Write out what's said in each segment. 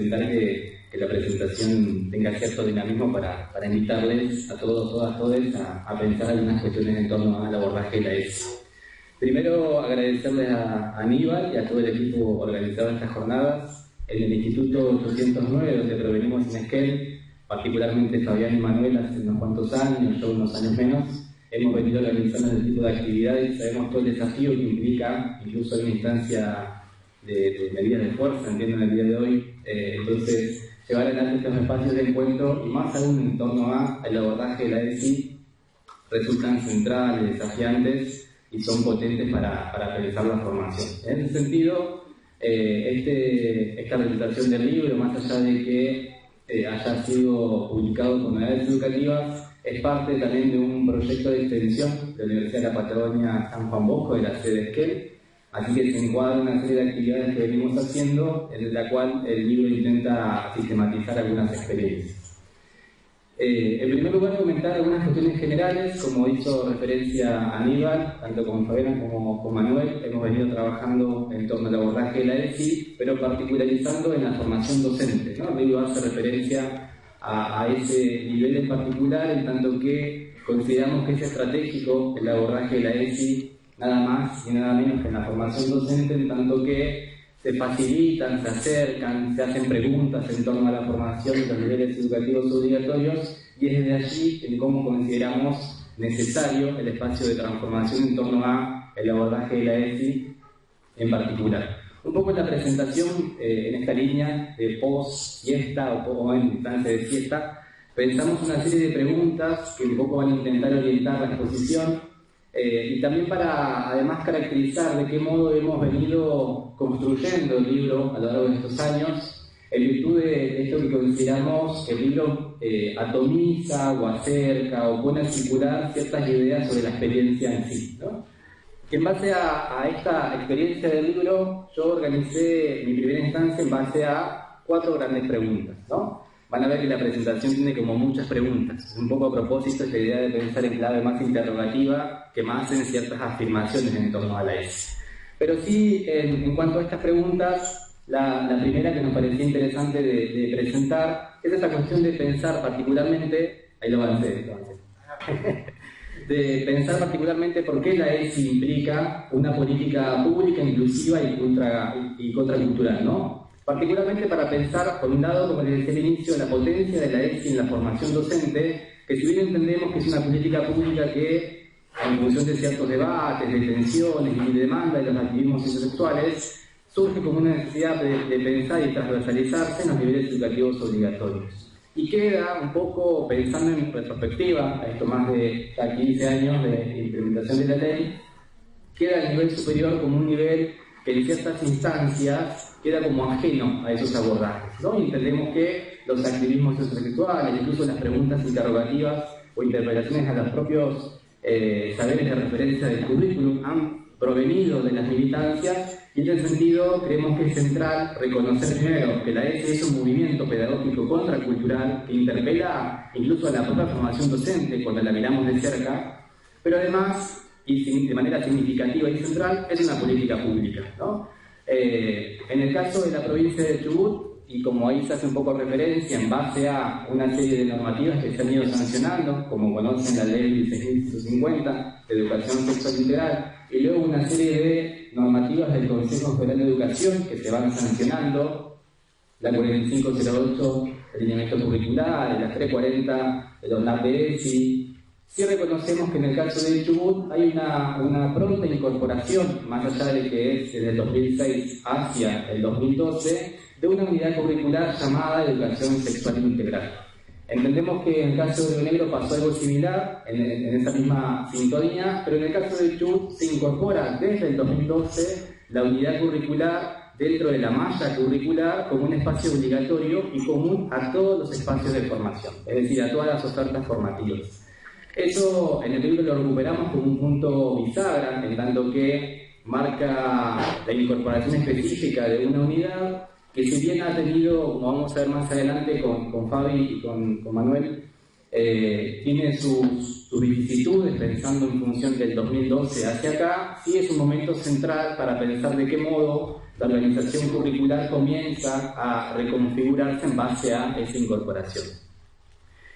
intentar que la presentación tenga cierto dinamismo para invitarles a todos, todas a pensar algunas cuestiones en torno al abordaje de la ESI. Primero, agradecerles a Aníbal y a todo el equipo organizado en estas jornadas. En el Instituto 809, donde provenimos en Esquel, particularmente Fabián y Manuel hace unos cuantos años, yo unos años menos, hemos venido organizando este tipo de actividades y sabemos todo el desafío que implica, incluso en una instancia de medidas de fuerza, entiendo, en el día de hoy. Entonces, llevar adelante estos espacios de encuentro, y más aún en torno al abordaje de la ESI, resultan centrales, desafiantes y son potentes para pensar la formación. En ese sentido, esta presentación del libro, más allá de que haya sido publicado con novedades educativas, es parte también de un proyecto de extensión de la Universidad de la Patagonia San Juan Bosco, de la sede de Esquel. Así que se encuadra una serie de actividades que venimos haciendo, en la cual el libro intenta sistematizar algunas experiencias. En primer lugar, comentar algunas cuestiones generales. Como hizo referencia Aníbal, tanto con Fabián como con Manuel, hemos venido trabajando en torno al abordaje de la ESI, pero particularizando en la formación docente, ¿no? El libro hace referencia a ese nivel en particular, en tanto que consideramos que es estratégico el abordaje de la ESI, nada más y nada menos que en la formación docente, en tanto que se facilitan, se acercan, se hacen preguntas en torno a la formación de los niveles educativos obligatorios, y es desde allí en cómo consideramos necesario el espacio de transformación en torno a el abordaje de la ESI en particular. Un poco en la presentación, en esta línea de post-siesta o en instancia de siesta, pensamos una serie de preguntas que un poco van a intentar orientar la exposición, y también para además caracterizar de qué modo hemos venido construyendo el libro a lo largo de estos años, en virtud de esto que consideramos que el libro atomiza o acerca o pone a circular ciertas ideas sobre la experiencia en sí, ¿no? Que en base a esta experiencia del libro, yo organicé mi primera instancia en base a 4 grandes preguntas, ¿no? Van a ver que la presentación tiene como muchas preguntas. Un poco a propósito esta idea de pensar en clave más interrogativa que más en ciertas afirmaciones en torno a la ESI. Pero sí, en cuanto a estas preguntas, la primera que nos parecía interesante de presentar es esta cuestión de pensar particularmente, ahí lo avancé, de pensar particularmente por qué la ESI implica una política pública inclusiva y contracultural, ¿no? Particularmente para pensar, por un lado, como les decía al inicio, la potencia de la ESI en la formación docente, que si bien entendemos que es una política pública que, en función de ciertos debates, de tensiones y de demanda de los activismos intelectuales, surge como una necesidad de pensar y transversalizarse en los niveles educativos obligatorios. Y queda un poco, pensando en retrospectiva, a esto más de ya 15 años de implementación de la ley, queda el nivel superior como un nivel que en ciertas instancias queda como ajeno a esos abordajes, ¿no? Y entendemos que los activismos intelectuales, incluso las preguntas interrogativas o interpelaciones a los propios saberes de referencia del currículum han provenido de las militancias, y en ese sentido creemos que es central reconocer primero que la ESI es un movimiento pedagógico contracultural que interpela incluso a la propia formación docente cuando la miramos de cerca, pero además, y de manera significativa y central, es una política pública, ¿no? En el caso de la provincia de Chubut, y como ahí se hace un poco referencia en base a una serie de normativas que se han ido sancionando, como conocen la ley 1650 de educación sexual integral, y luego una serie de normativas del Consejo Federal de Educación que se van sancionando, la 4508 de lineamiento curricular, la 340 de los NAPESI. Sí reconocemos que en el caso de Chubut hay una pronta incorporación, más allá de que es desde el 2006 hacia el 2012, de una unidad curricular llamada Educación Sexual Integral. Entendemos que en el caso de Río Negro pasó algo similar, en esa misma sintonía, pero en el caso de Chubut se incorpora desde el 2012 la unidad curricular dentro de la malla curricular como un espacio obligatorio y común a todos los espacios de formación, es decir, a todas las ofertas formativas. Eso en el libro lo recuperamos como un punto bisagra, en tanto que marca la incorporación específica de una unidad que, si bien ha tenido, como vamos a ver más adelante con Fabi y con Manuel, tiene sus vicisitudes, pensando en función del 2012 hacia acá, sí es un momento central para pensar de qué modo la organización curricular comienza a reconfigurarse en base a esa incorporación.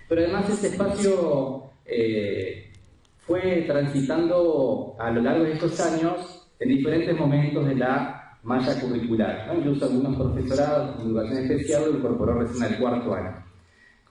Pero además este espacio fue transitando a lo largo de estos años en diferentes momentos de la malla curricular, ¿no? Incluso algunos profesorados de educación especial lo incorporó recién al cuarto año.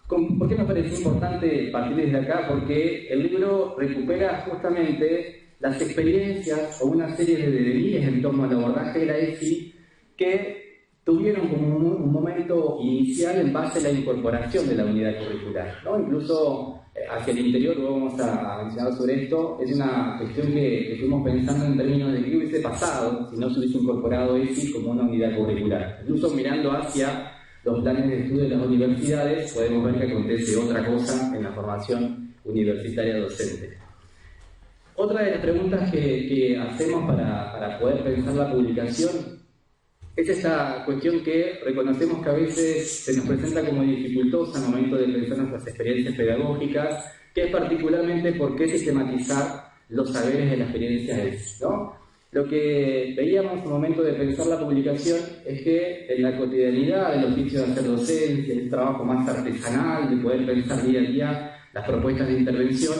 ¿Por qué nos parece importante partir desde acá? Porque el libro recupera justamente las experiencias o una serie de deberes en torno al abordaje de la ESI que tuvieron como un momento inicial en base a la incorporación de la unidad curricular, ¿no? Incluso hacia el interior, vamos a mencionar sobre esto, es una cuestión que estuvimos pensando en términos de qué hubiese pasado si no se hubiese incorporado ESI como una unidad curricular. Incluso mirando hacia los planes de estudio de las universidades, podemos ver que acontece otra cosa en la formación universitaria docente. Otra de las preguntas que hacemos para poder pensar la publicación es esta cuestión que reconocemos que a veces se nos presenta como dificultosa al momento de pensar nuestras experiencias pedagógicas, que es particularmente por qué sistematizar los saberes de la experiencia ESI, ¿no? Lo que veíamos al momento de pensar la publicación es que en la cotidianidad del oficio de hacer docencia, el trabajo más artesanal, de poder pensar día a día las propuestas de intervención,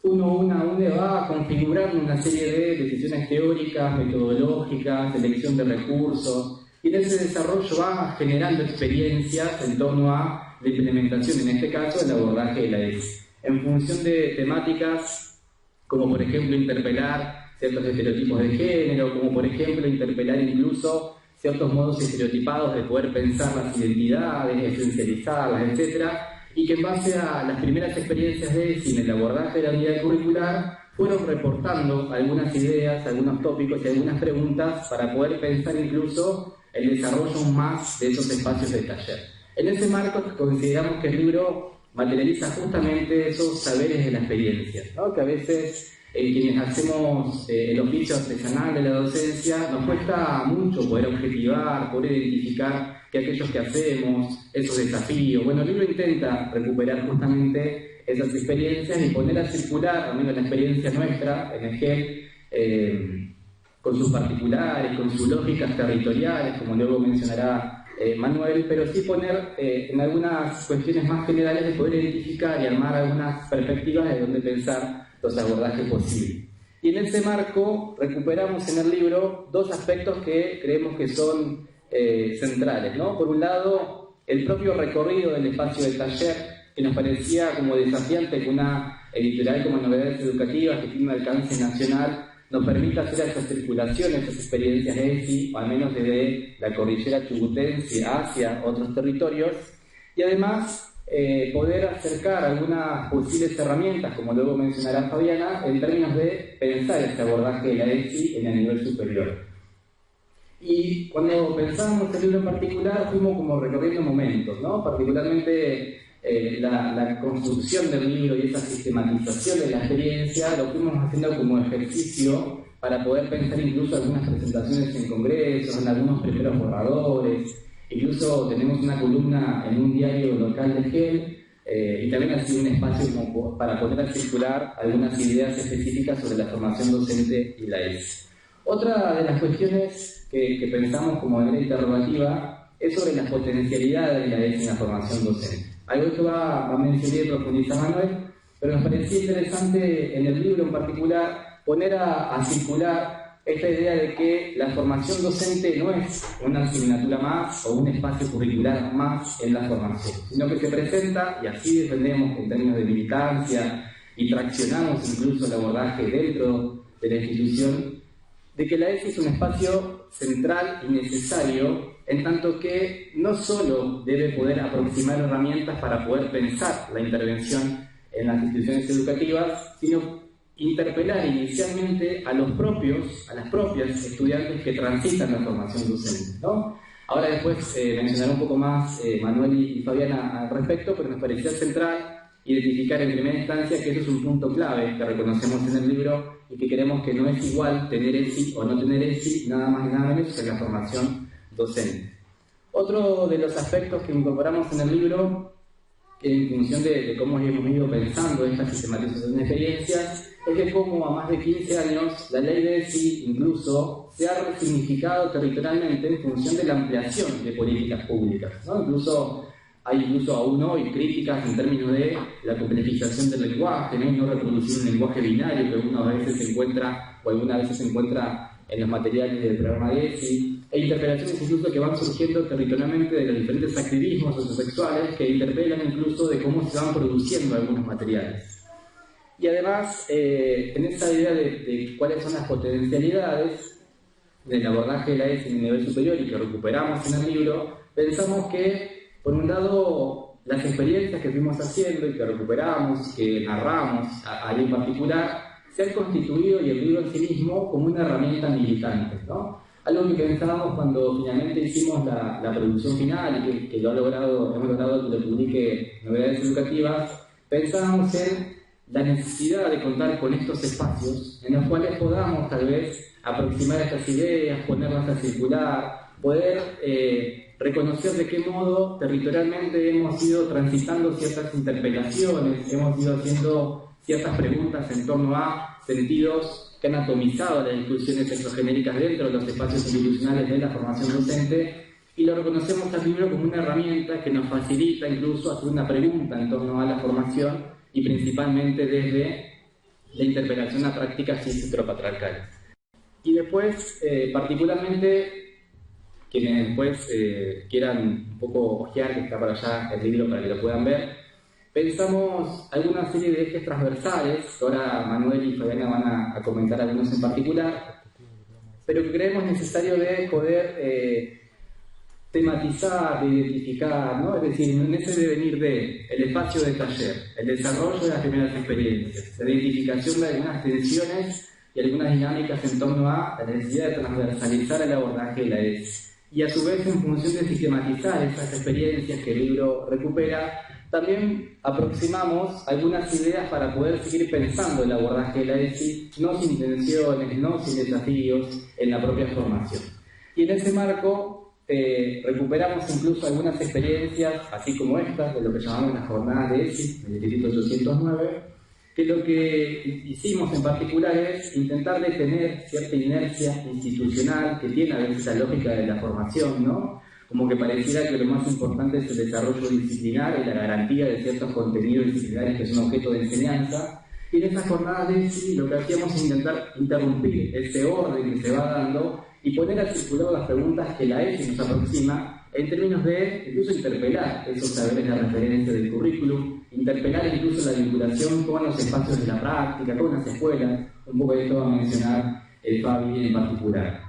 uno va configurando una serie de decisiones teóricas, metodológicas, selección de recursos, y en ese desarrollo va generando experiencias en torno a la implementación, en este caso, del abordaje de la ESI, en función de temáticas como, por ejemplo, interpelar ciertos estereotipos de género, como por ejemplo interpelar incluso ciertos modos estereotipados de poder pensar las identidades, esencializarlas, etc. Y que en base a las primeras experiencias de ESI en el abordaje de la unidad curricular fueron reportando algunas ideas, algunos tópicos y algunas preguntas para poder pensar incluso el desarrollo más de esos espacios de taller. En ese marco consideramos que el libro materializa justamente esos saberes de la experiencia, ¿no? Que a veces quienes hacemos el oficio artesanal de la docencia nos cuesta mucho poder objetivar, poder identificar que aquellos que hacemos, esos desafíos. Bueno, el libro intenta recuperar justamente esas experiencias y poner a circular, al menos la experiencia nuestra en el GEL, con sus particulares, con sus lógicas territoriales, como luego mencionará Manuel, pero sí poner en algunas cuestiones más generales de poder identificar y armar algunas perspectivas de donde pensar los abordajes posibles. Y en ese marco recuperamos en el libro dos aspectos que creemos que son centrales, ¿no? Por un lado, el propio recorrido del espacio del taller, que nos parecía como desafiante que una editorial como Novedades Educativas, que tiene un alcance nacional, nos permita hacer esa circulación, esas experiencias de ESI, o al menos desde la cordillera chubutense hacia otros territorios, y además poder acercar algunas posibles herramientas, como luego mencionará Fabiana, en términos de pensar este abordaje de la ESI en el nivel superior. Y cuando pensábamos el libro en particular, fuimos como recorriendo momentos, ¿no? Particularmente la construcción del libro y esa sistematización de la experiencia lo fuimos haciendo como ejercicio para poder pensar incluso algunas presentaciones en congresos, en algunos primeros borradores. Incluso tenemos una columna en un diario local de GEL y también ha sido un espacio como para poner a circular algunas ideas específicas sobre la formación docente y la ESI. Otra de las cuestiones que pensamos como de manera interrogativa es sobre las potencialidades de la ESI en la formación docente. Algo que va a mencionar y profundizar Manuel, pero nos parecía interesante en el libro en particular poner a circular esta idea de que la formación docente no es una asignatura más o un espacio curricular más en la formación, sino que se presenta, y así defendemos en términos de militancia y traccionamos incluso el abordaje dentro de la institución, de que la ESI es un espacio central y necesario, en tanto que no solo debe poder aproximar herramientas para poder pensar la intervención en las instituciones educativas, sino interpelar inicialmente a las propias estudiantes que transitan la formación docente, ¿no? Ahora después mencionaré un poco más Manuel y Fabiana al respecto, pero nos parecía central identificar en primera instancia que eso es un punto clave que reconocemos en el libro y que queremos que no es igual tener ESI o no tener ESI, nada más y nada menos que la formación docente. Otro de los aspectos que incorporamos en el libro en función de cómo hemos ido pensando esta sistematización de experiencias, es de cómo a más de 15 años la ley de ESI incluso se ha resignificado territorialmente en función de la ampliación de políticas públicas, ¿no? Hay aún hoy críticas en términos de la complejización del lenguaje, no reproducir un lenguaje binario que uno a veces se encuentra, o algunas veces se encuentra en los materiales del programa de ESI, e interpelaciones incluso que van surgiendo territorialmente de los diferentes activismos sociosexuales que interpelan incluso de cómo se van produciendo algunos materiales. Y además, en esa idea de cuáles son las potencialidades del abordaje de la ESI en el nivel superior y que recuperamos en el libro, pensamos que, por un lado, las experiencias que fuimos haciendo y que recuperamos, que narramos ahí en particular, se han constituido y el libro en sí mismo como una herramienta militante, ¿no? Algo que pensábamos cuando finalmente hicimos la producción final y que hemos logrado que lo publique Novedades Educativas, pensábamos en la necesidad de contar con estos espacios en los cuales podamos tal vez aproximar estas ideas, ponerlas a circular, poder reconocer de qué modo territorialmente hemos ido transitando ciertas interpelaciones, hemos ido haciendo ciertas preguntas en torno a sentidos que han atomizado las discusiones sexogenéricas dentro de los espacios institucionales de la formación docente, y lo reconocemos al libro como una herramienta que nos facilita incluso hacer una pregunta en torno a la formación y principalmente desde la interpelación a prácticas heteropatriarcales. Y después, particularmente, quienes después quieran un poco ojear, que está para allá el libro para que lo puedan ver, pensamos alguna serie de ejes transversales, que ahora Manuel y Fabiana van a comentar algunos en particular, pero que creemos necesario de poder tematizar, de identificar, ¿no? Es decir, en ese devenir de el espacio de taller, el desarrollo de las primeras experiencias, la identificación de algunas tensiones y algunas dinámicas en torno a la necesidad de transversalizar el abordaje de la ESI. Y a su vez, en función de sistematizar esas experiencias que el libro recupera, también aproximamos algunas ideas para poder seguir pensando el abordaje de la ESI, no sin tensiones, no sin desafíos, en la propia formación. Y en ese marco recuperamos incluso algunas experiencias, así como estas, de lo que llamamos las jornadas de ESI, del Distrito 809, que lo que hicimos en particular es intentar detener cierta inercia institucional que tiene a veces la lógica de la formación, ¿no? Como que pareciera que lo más importante es el desarrollo disciplinar y la garantía de ciertos contenidos disciplinarios que son objeto de enseñanza. Y en esas jornadas de ESI lo que hacíamos es intentar interrumpir ese orden que se va dando y poner a circular las preguntas que la ESI nos aproxima en términos de incluso interpelar esos saberes de referencia del currículum, interpelar incluso la vinculación con los espacios de la práctica, con las escuelas, un poco de esto va a mencionar Fabi en particular.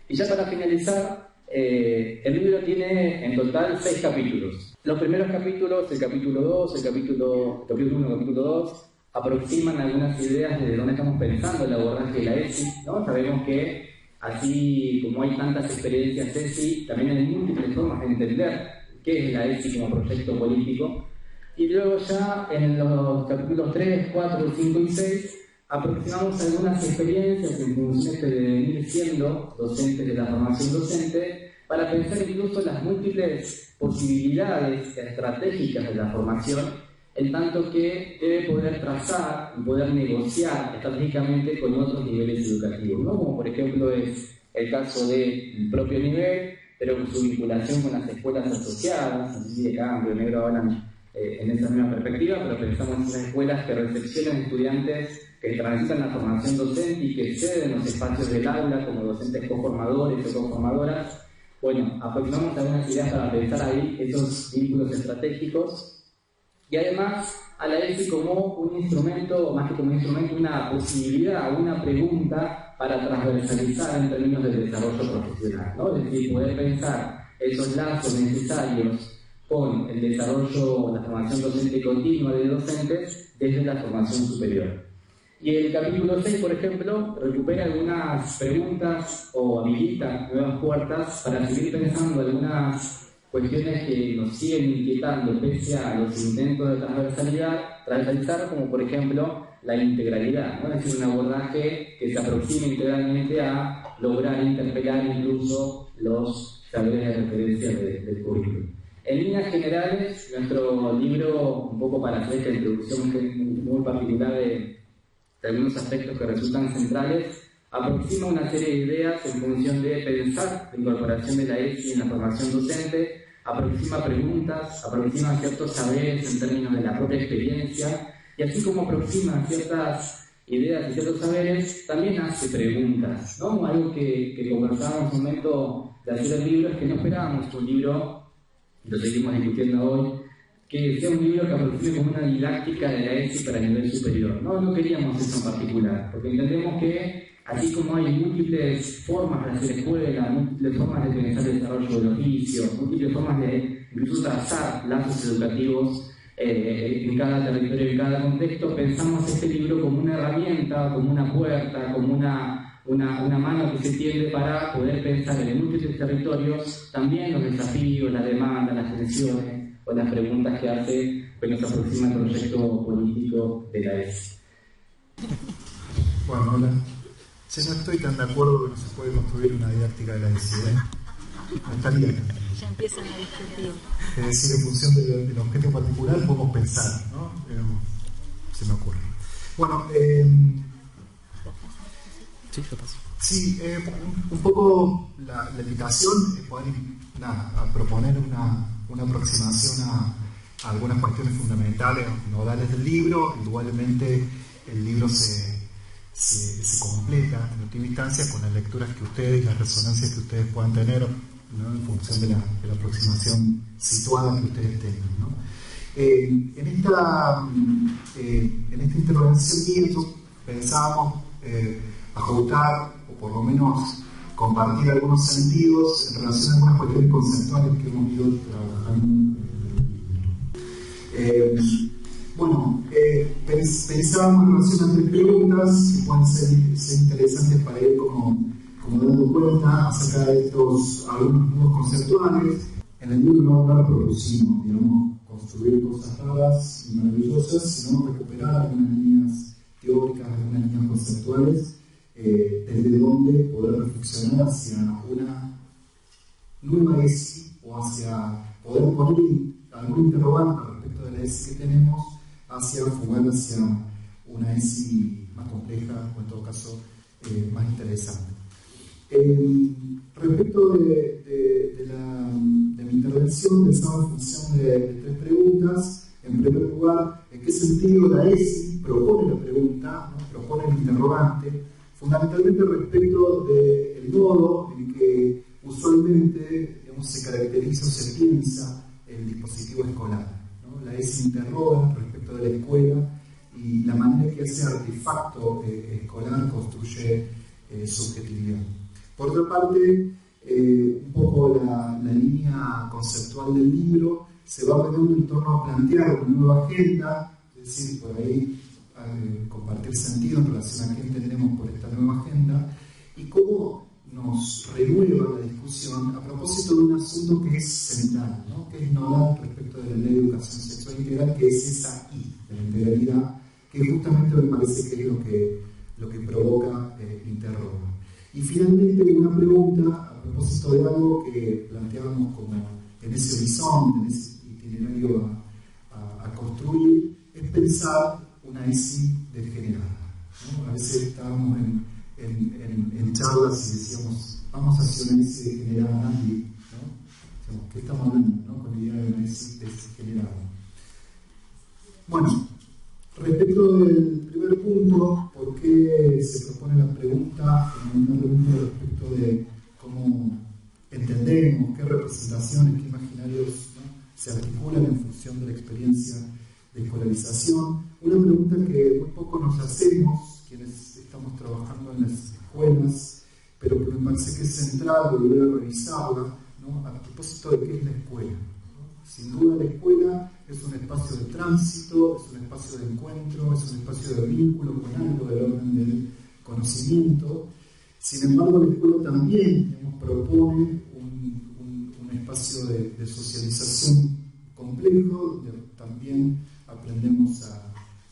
Y ya para finalizar, el libro tiene en total 6 capítulos. Los primeros capítulos, el capítulo 2, el capítulo 1, el capítulo 2, aproximan algunas ideas de dónde estamos pensando el abordaje de la ESI, ¿no? Sabemos que así como hay tantas experiencias ESI, también hay múltiples formas de entender qué es la ESI como proyecto político. Y luego ya en los capítulos 3, 4, 5 y 6 aproximamos algunas experiencias en función de venir siendo docentes de la formación docente para pensar incluso las múltiples posibilidades estratégicas de la formación, en tanto que debe poder trazar y poder negociar estratégicamente con otros niveles educativos, ¿no? Como por ejemplo es el caso del propio nivel, pero con su vinculación con las escuelas asociadas, así de cambio, negro hablan en esa misma perspectiva, pero pensamos en las escuelas que recepcionan estudiantes que transitan la formación docente y que ceden los espacios del aula como docentes coformadores o coformadoras. Bueno, aproximamos algunas ideas para pensar ahí esos vínculos estratégicos. Y además a la ESI como un instrumento, más que como un instrumento, una posibilidad, una pregunta para transversalizar en términos del desarrollo profesional, ¿no? Es decir, poder pensar esos lazos necesarios con el desarrollo, la formación docente continua de docentes desde la formación superior. Y el capítulo 6, por ejemplo, recupera algunas preguntas o habilita nuevas puertas para seguir pensando algunas cuestiones que nos siguen inquietando pese a los intentos de transversalizar, como por ejemplo la integralidad, ¿no? Es decir, un abordaje que se aproxime integralmente a lograr interpelar incluso los saberes de referencia del currículum. En líneas generales, nuestro libro, un poco para hacer esta introducción muy particular de algunos aspectos que resultan centrales, aproxima una serie de ideas en función de pensar la incorporación de la ESI en la formación docente, aproxima preguntas, aproxima ciertos saberes en términos de la propia experiencia, y así como aproxima ciertas ideas y ciertos saberes, también hace preguntas, ¿no? Algo que conversábamos en un momento de hacer el libro es que no esperábamos un libro, lo seguimos discutiendo hoy, que sea un libro que aproxime como una didáctica de la ESI para el nivel superior. No queríamos eso en particular, porque entendemos que así como hay múltiples formas de hacer escuela, múltiples formas de pensar el desarrollo del oficio, múltiples formas de incluso trazar lazos educativos en cada territorio, en cada contexto, pensamos este libro como una herramienta, como una puerta, como una mano que se tiende para poder pensar en múltiples territorios también los desafíos, la demanda, las tensiones o las preguntas que hace cuando se aproxima el proyecto político de la ESI. Bueno, hola. Sí, no estoy tan de acuerdo que no se puede construir una didáctica de la ESI, No estaría. Ya empiezan a discutir. Es decir, en función del objeto particular podemos pensar, ¿no? Se me ocurre. Bueno, sí, lo paso. Sí, un poco la invitación es poder a proponer una aproximación a algunas cuestiones fundamentales, nodales del libro. Indudablemente el libro se completa en última instancia con las lecturas que ustedes, las resonancias que ustedes puedan tener, ¿no? En función de la aproximación situada que ustedes tengan, ¿no? En esta intervención mía pensábamos ajustar o por lo menos compartir algunos sentidos en relación a algunas cuestiones conceptuales que hemos ido trabajando. Pensábamos en relación a tres preguntas que pueden ser interesantes para ir como dando cuenta acerca de estos algunos nudos conceptuales. En el libro no propusimos, digamos, construir cosas raras y maravillosas, sino recuperar algunas líneas teóricas, algunas líneas conceptuales, desde donde poder reflexionar hacia una nueva ESI o hacia poder poner algún interrogante respecto de la ESI que tenemos, hacia jugar hacia una ESI más compleja o en todo caso más interesante. Respecto de mi intervención, pensaba en función de tres preguntas. En primer lugar, ¿en qué sentido la ESI propone la pregunta, ¿no? Propone el interrogante? Fundamentalmente respecto del nodo en que usualmente, digamos, se caracteriza o se piensa el dispositivo escolar, ¿no? La ESI interroga respecto de la escuela y la manera que ese artefacto escolar construye subjetividad. Por otra parte, un poco la línea conceptual del libro se va moviendo en torno a plantear una nueva agenda, es decir, por ahí compartir sentido en relación a qué entendemos por esta nueva agenda y cómo nos renueva la discusión a propósito de un asunto que es central, ¿no? Que es nodal respecto de la ley de educación sexual integral, que es esa I de la integralidad, que justamente me parece que es lo que provoca interroga. Y finalmente una pregunta a propósito de algo que planteábamos como en ese horizonte, en ese itinerario a construir, es pensar una ESI degenerada, ¿no? A veces estábamos en charlas y decíamos, vamos hacia una ESI degenerada, ¿no? Decíamos, ¿qué estamos hablando, ¿no? Con la idea de una ESI degenerada? Bueno, respecto del primer punto, ¿por qué se propone la pregunta? Una pregunta respecto de cómo entendemos, qué representaciones, qué imaginarios, ¿no? Se articulan en función de la experiencia de escolarización. Una pregunta que muy poco nos hacemos, quienes estamos trabajando en las escuelas, pero que me parece que es central volver a revisarla, ¿no? A propósito de qué es la escuela, ¿no? Sin duda la escuela es un espacio de tránsito, es un espacio de encuentro, es un espacio de vínculo con algo del orden del conocimiento. Sin embargo, la escuela también propone un espacio de socialización complejo, donde también aprendemos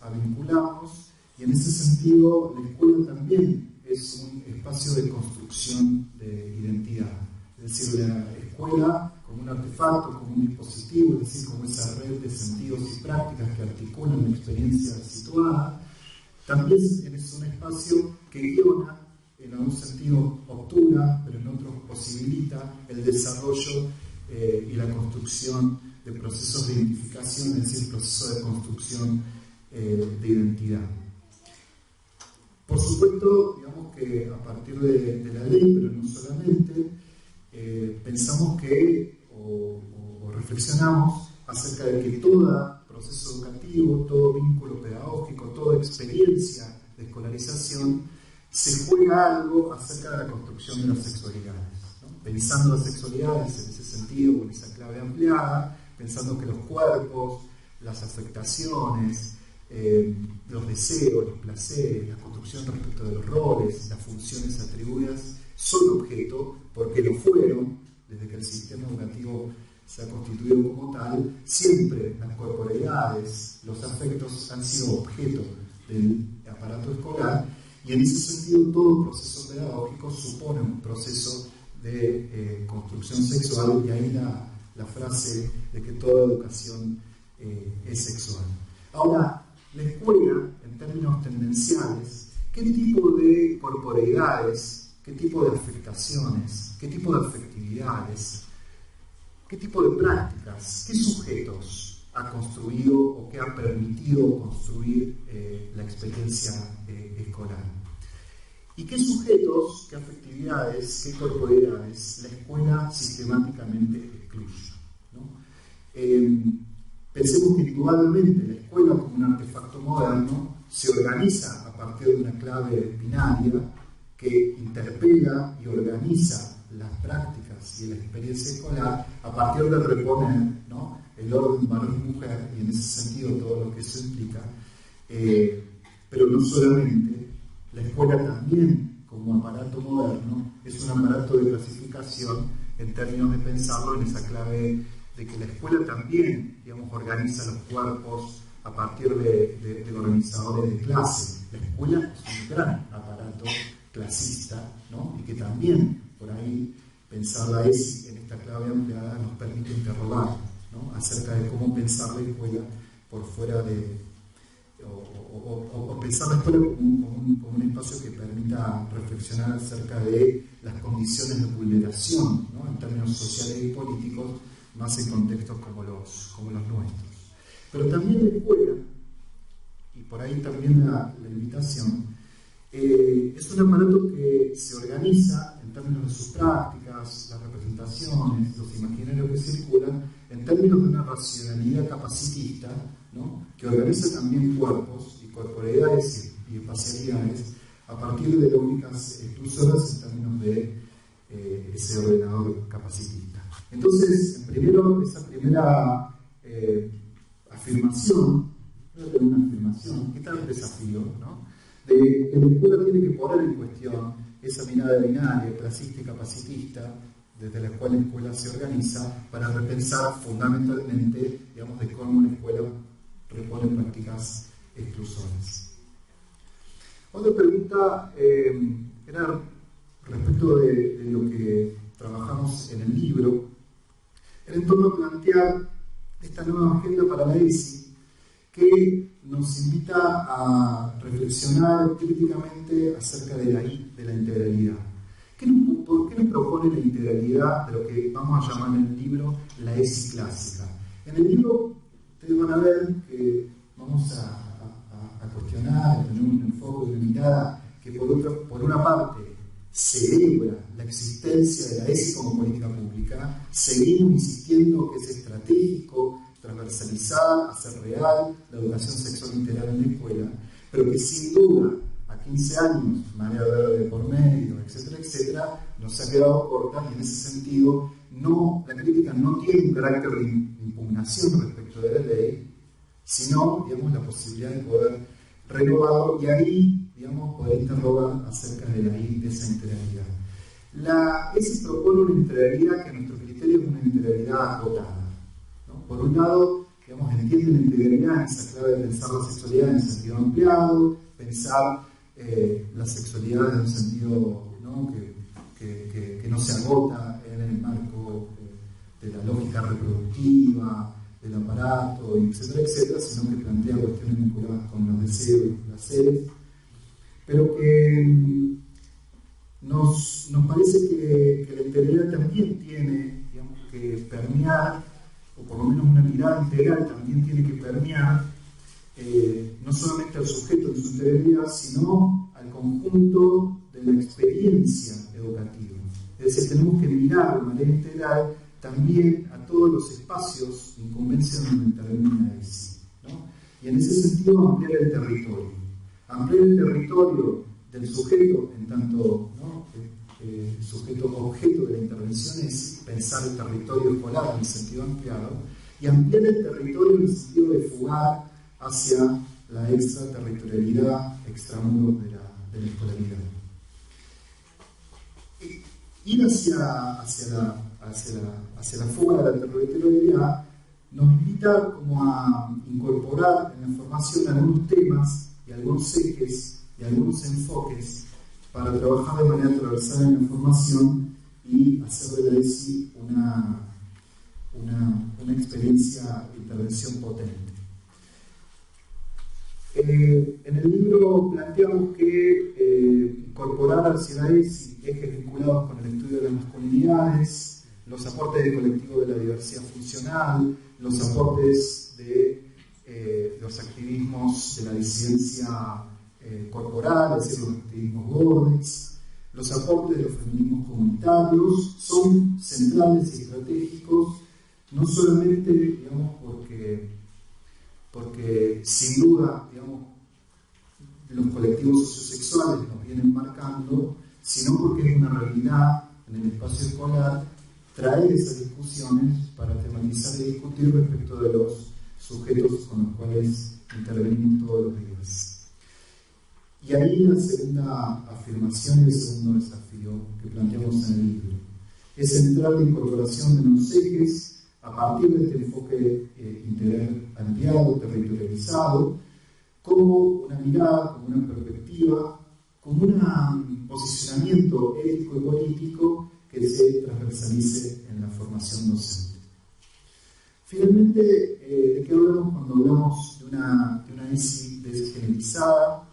a vincularnos, y en ese sentido la escuela también es un espacio de construcción de identidad. Es decir, la escuela como un artefacto, como un dispositivo prácticas que articulan la experiencia situada, también es un espacio que guiona, en algún sentido obtura, pero en otros posibilita el desarrollo y la construcción de procesos de identificación, es decir, procesos de construcción de identidad. Por supuesto, digamos que a partir de la ley, pero no solamente, pensamos que, o reflexionamos acerca de que todo proceso educativo, todo vínculo pedagógico, toda experiencia de escolarización, se juega algo acerca de la construcción de las sexualidades, ¿no? Pensando las sexualidades en ese sentido, con esa clave ampliada, pensando que los cuerpos, las afectaciones, los deseos, los placeres, la construcción respecto de los roles, las funciones atribuidas, son objeto, porque lo fueron, desde que el sistema educativo se ha constituido como tal, siempre las corporeidades, los afectos han sido objeto del aparato escolar, y en ese sentido todo proceso pedagógico supone un proceso de construcción sexual, y ahí la frase de que toda educación es sexual. Ahora, la escuela, en términos tendenciales, ¿qué tipo de corporeidades, qué tipo de afectaciones, qué tipo de afectividades, qué tipo de prácticas, qué sujetos ha construido o que ha permitido construir la experiencia escolar? ¿Y qué sujetos, qué afectividades, qué corporeidades la escuela sistemáticamente excluye, ¿no? Pensemos que indudablemente la escuela, como un artefacto moderno, se organiza a partir de una clave binaria que interpela y organiza las prácticas y la experiencia escolar a partir de reponer, ¿no?, el orden varón y mujer, y en ese sentido todo lo que eso implica. Pero no solamente, la escuela también, como aparato moderno, es un aparato de clasificación en términos de pensarlo en esa clave de que la escuela también, digamos, organiza los cuerpos a partir de organizadores de clase. La escuela es un gran aparato clasista, ¿no?, y que también, por ahí, pensar la ESI en esta clave ampliada nos permite interrogar, ¿no?, acerca de cómo pensar la escuela por fuera de, o pensar la escuela como un espacio que permita reflexionar acerca de las condiciones de vulneración, ¿no?, en términos sociales y políticos, más en contextos como los nuestros. Pero también la escuela, y por ahí también la invitación, es un aparato que se organiza en términos de sus prácticas, las representaciones, los imaginarios que circulan, en términos de una racionalidad capacitista, ¿no?, que organiza también cuerpos y corporeidades y espacialidades a partir de lógicas exclusoras en términos de ese ordenador capacitista. Entonces, primero, esa primera afirmación, una afirmación, qué tal desafío, ¿no?, de que la escuela tiene que poner en cuestión esa mirada binaria, clasista y capacitista, desde la cual la escuela se organiza, para repensar fundamentalmente, digamos, de cómo la escuela repone prácticas exclusoras. Otra pregunta era respecto de lo que trabajamos en el libro, era en torno a plantear esta nueva agenda para la ESI, que nos invita a reflexionar críticamente acerca de la integralidad. ¿Por qué nos propone la integralidad de lo que vamos a llamar en el libro la ESI clásica? En el libro ustedes van a ver que vamos a cuestionar, a tener un enfoque y una mirada que por una parte celebra la existencia de la ESI como política pública. Seguimos insistiendo que es estratégico transversalizar, hacer real la educación sexual integral en la escuela, pero que sin duda a 15 años, marea verde por medio, etcétera, etcétera, nos ha quedado corta, y en ese sentido la crítica no tiene un carácter de impugnación respecto de la ley, sino, digamos, la posibilidad de poder renovarlo y ahí, digamos, poder interrogar acerca de esa integralidad. La ESI propone una integralidad que a nuestro criterio es una integralidad acotada. Por un lado, digamos, entiende la integralidad en esa clave de pensar la sexualidad en sentido ampliado, pensar la sexualidad en un sentido, ¿no?, que no se agota en el marco de la lógica reproductiva, del aparato, etcétera, etcétera, sino que plantea cuestiones vinculadas con los deseos y los placeres, pero que nos parece que la integralidad también tiene, digamos, que permear, o por lo menos una mirada integral también tiene que permear no solamente al sujeto en su integralidad, sino al conjunto de la experiencia educativa. Es decir, tenemos que mirar de manera integral también a todos los espacios en convención donde interviene la ESI, ¿no? Y en ese sentido ampliar el territorio. Ampliar el territorio del sujeto en tanto, ¿no?, sujeto objeto de la intervención es pensar el territorio escolar en el sentido ampliado, y ampliar el territorio en el sentido de fugar hacia la extraterritorialidad, extramuros de la escolaridad. Ir hacia la fuga de la territorialidad nos invita como a incorporar en la formación algunos temas y algunos ejes y algunos enfoques para trabajar de manera transversal en la formación y hacer de la ESI una experiencia de intervención potente. En el libro planteamos que incorporar hacia la ESI ejes vinculados con el estudio de las masculinidades, los aportes del colectivo de la diversidad funcional, los aportes de los activismos de la disidencia corporal, es decir, los activismos gordes, los aportes de los feminismos comunitarios son centrales y estratégicos, no solamente, digamos, porque sin duda, digamos, los colectivos sociosexuales nos vienen marcando, sino porque es una realidad en el espacio escolar traer esas discusiones para tematizar y discutir respecto de los sujetos con los cuales intervenimos todos los días. Y ahí la segunda afirmación y el segundo desafío que planteamos en el libro es centrar la incorporación de los ejes a partir de este enfoque integral ampliado, territorializado, como una mirada, como una perspectiva, como un posicionamiento ético y político que se transversalice en la formación docente. Finalmente, ¿de qué hablamos cuando hablamos de una ESI desgenerizada?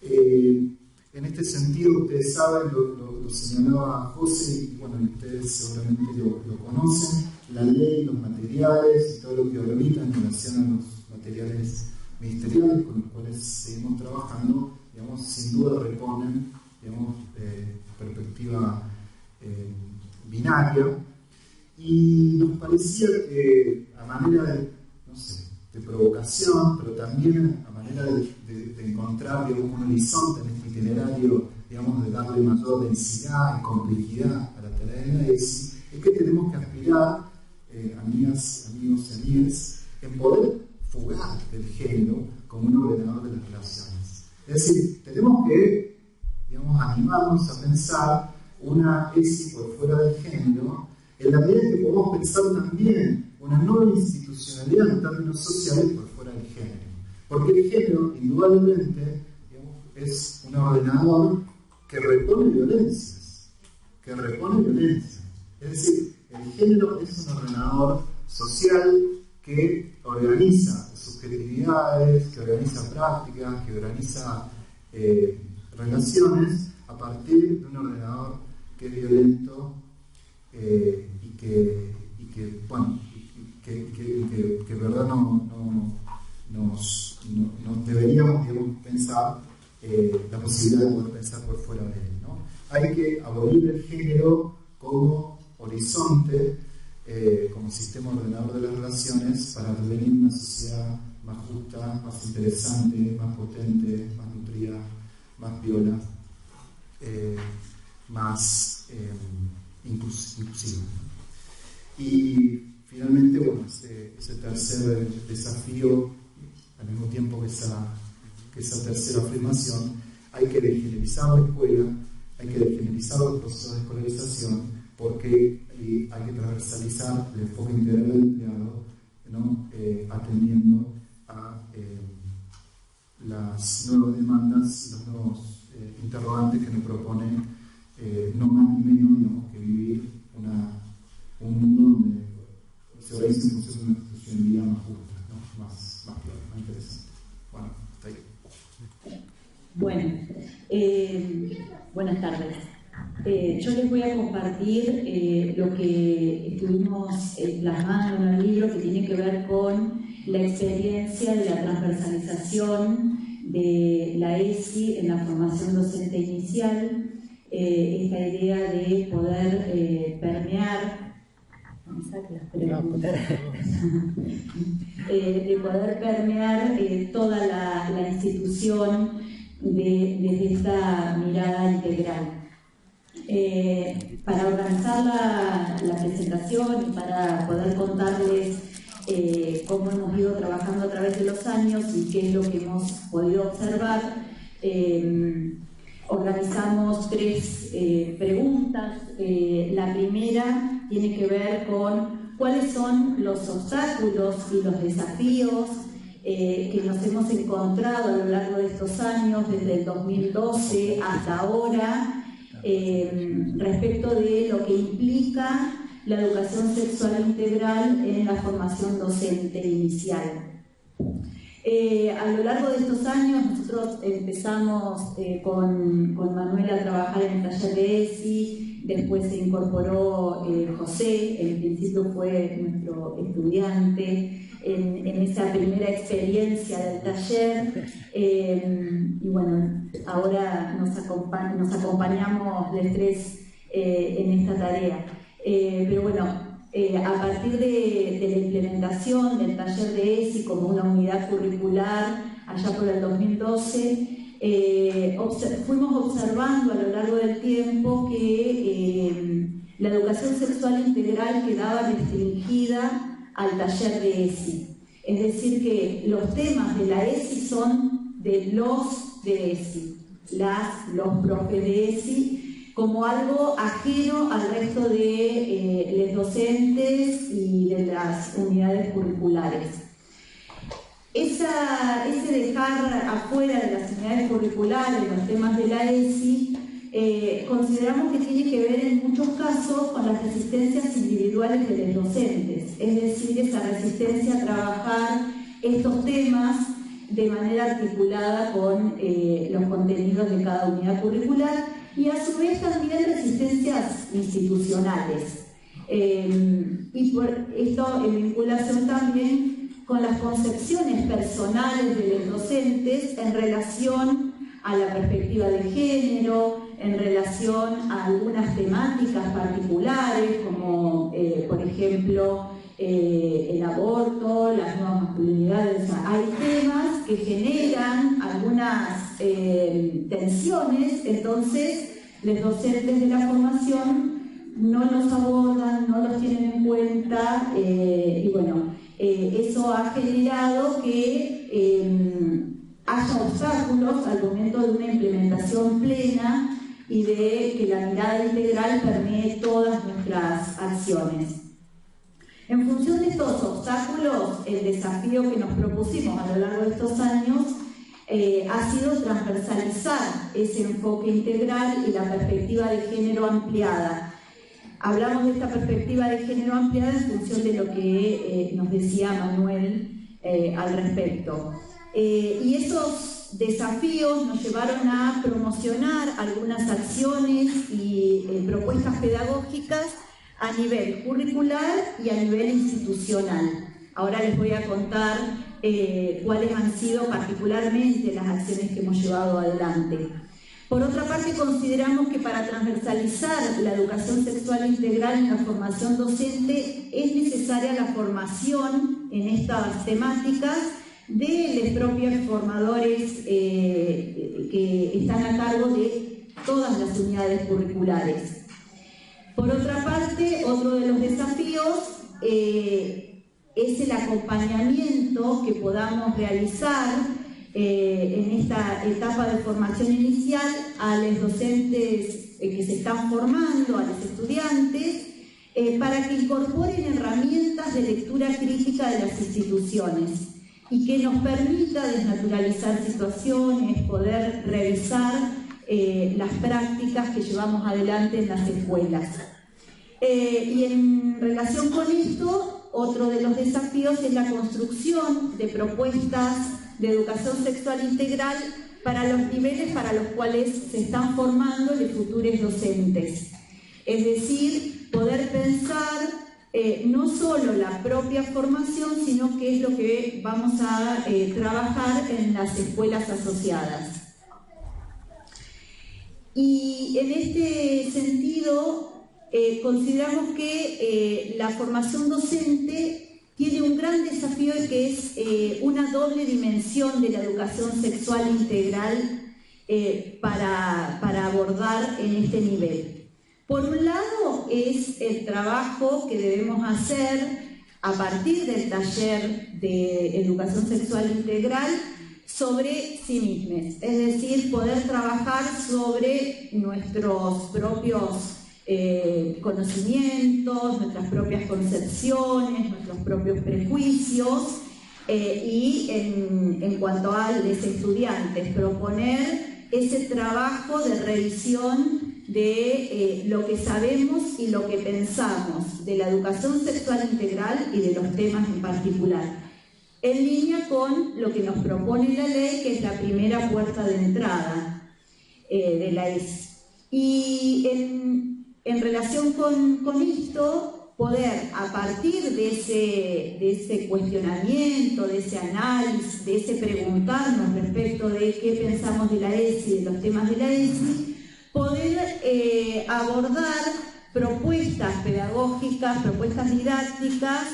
En este sentido, ustedes saben, lo señalaba José, y bueno, ustedes seguramente lo conocen, la ley, los materiales y todo lo que orbita en relación a los materiales ministeriales con los cuales seguimos trabajando, digamos, sin duda reponen, digamos, perspectiva binaria, y nos parecía que a manera de, no sé, de provocación, pero también a manera de encontrar, digamos, un horizonte en este itinerario, digamos, de darle mayor densidad y complejidad a la tarea de la ESI, es que tenemos que aspirar, amigas, amigos y amigas, en poder fugar del género como un ordenador de las relaciones. Es decir, tenemos que, digamos, animarnos a pensar una ESI por fuera del género, en la medida que podemos pensar también una nueva institucionalidad en términos sociales por fuera del género. Porque el género, indudablemente, digamos, es un ordenador que repone violencias. Es decir, el género es un ordenador social que organiza subjetividades, que organiza prácticas, que organiza relaciones a partir de un ordenador que es violento y que en verdad nos deberíamos, digamos, pensar la posibilidad de poder pensar por fuera de él, ¿no? Hay que abolir el género como horizonte, como sistema ordenador de las relaciones para devenir una sociedad más justa, más interesante, más potente, más nutrida, más viola, más inclusiva. Y finalmente, bueno, ese tercer desafío, al mismo tiempo que esa tercera afirmación, hay que desgenerizar la escuela, hay que desgenerizar los procesos de escolarización, porque hay que transversalizar el enfoque integral del empleado, ¿no? Atendiendo a las nuevas demandas, los nuevos interrogantes que nos proponen no más ni menos, digamos, que vivir un mundo donde se organiza en función de una Buenas tardes. Yo les voy a compartir lo que estuvimos plasmando en el libro, que tiene que ver con la experiencia de la transversalización de la ESI en la formación docente inicial, esta idea de poder permear toda la institución desde esta mirada integral. Para organizar la presentación y para poder contarles cómo hemos ido trabajando a través de los años y qué es lo que hemos podido observar, organizamos 3 preguntas. La primera tiene que ver con cuáles son los obstáculos y los desafíos que nos hemos encontrado a lo largo de estos años, desde el 2012 hasta ahora, respecto de lo que implica la educación sexual integral en la formación docente inicial. A lo largo de estos años nosotros empezamos con Manuel a trabajar en el taller de ESI, después se incorporó José, en principio fue nuestro estudiante en esa primera experiencia del taller, y bueno, ahora nos acompañamos los 3 en esta tarea. Pero bueno, a partir de la implementación del taller de ESI como una unidad curricular allá por el 2012, fuimos observando a lo largo del tiempo que la educación sexual integral quedaba restringida al taller de ESI. Es decir, que los temas de la ESI son de los de ESI, los profes de ESI, como algo ajeno al resto de los docentes y de las unidades curriculares. Ese dejar afuera de las unidades curriculares los temas de la ESI, consideramos que tiene que ver en muchos casos con las resistencias individuales de los docentes, es decir, esa resistencia a trabajar estos temas de manera articulada con los contenidos de cada unidad curricular, y a su vez también resistencias institucionales. Y por esto en vinculación también con las concepciones personales de los docentes en relación a la perspectiva de género, en relación a algunas temáticas particulares, como por ejemplo el aborto, las nuevas masculinidades. O sea, hay temas que generan algunas tensiones, entonces los docentes de la formación no los abordan, no los tienen en cuenta, y bueno, eso ha generado que haya obstáculos al momento de una implementación plena y de que la mirada integral permee todas nuestras acciones. En función de estos obstáculos, el desafío que nos propusimos a lo largo de estos años ha sido transversalizar ese enfoque integral y la perspectiva de género ampliada. Hablamos de esta perspectiva de género ampliada en función de lo que nos decía Manuel al respecto. Y esos desafíos nos llevaron a promocionar algunas acciones y propuestas pedagógicas a nivel curricular y a nivel institucional. Ahora les voy a contar cuáles han sido particularmente las acciones que hemos llevado adelante. Por otra parte, consideramos que para transversalizar la educación sexual integral en la formación docente es necesaria la formación en estas temáticas de los propios formadores que están a cargo de todas las unidades curriculares. Por otra parte, otro de los desafíos es el acompañamiento que podamos realizar en esta etapa de formación inicial a los docentes que se están formando, a los estudiantes, para que incorporen herramientas de lectura crítica de las instituciones y que nos permita desnaturalizar situaciones, poder revisar las prácticas que llevamos adelante en las escuelas. Y en relación con esto, otro de los desafíos es la construcción de propuestas de educación sexual integral para los niveles para los cuales se están formando los futuros docentes. Es decir, poder pensar no solo la propia formación, sino qué es lo que vamos a trabajar en las escuelas asociadas. Y en este sentido, consideramos que la formación docente tiene un gran desafío que es una doble dimensión de la educación sexual integral para abordar en este nivel. Por un lado es el trabajo que debemos hacer a partir del taller de educación sexual integral sobre sí mismos, es decir, poder trabajar sobre nuestros propios conocimientos, nuestras propias concepciones, nuestros propios prejuicios y en cuanto a los estudiantes, proponer ese trabajo de revisión de lo que sabemos y lo que pensamos de la educación sexual integral y de los temas en particular, en línea con lo que nos propone la ley, que es la primera puerta de entrada de la ESI. Y en relación con esto, poder a partir de ese cuestionamiento, de ese análisis, de ese preguntarnos respecto de qué pensamos de la ESI, de los temas de la ESI, poder abordar propuestas pedagógicas, propuestas didácticas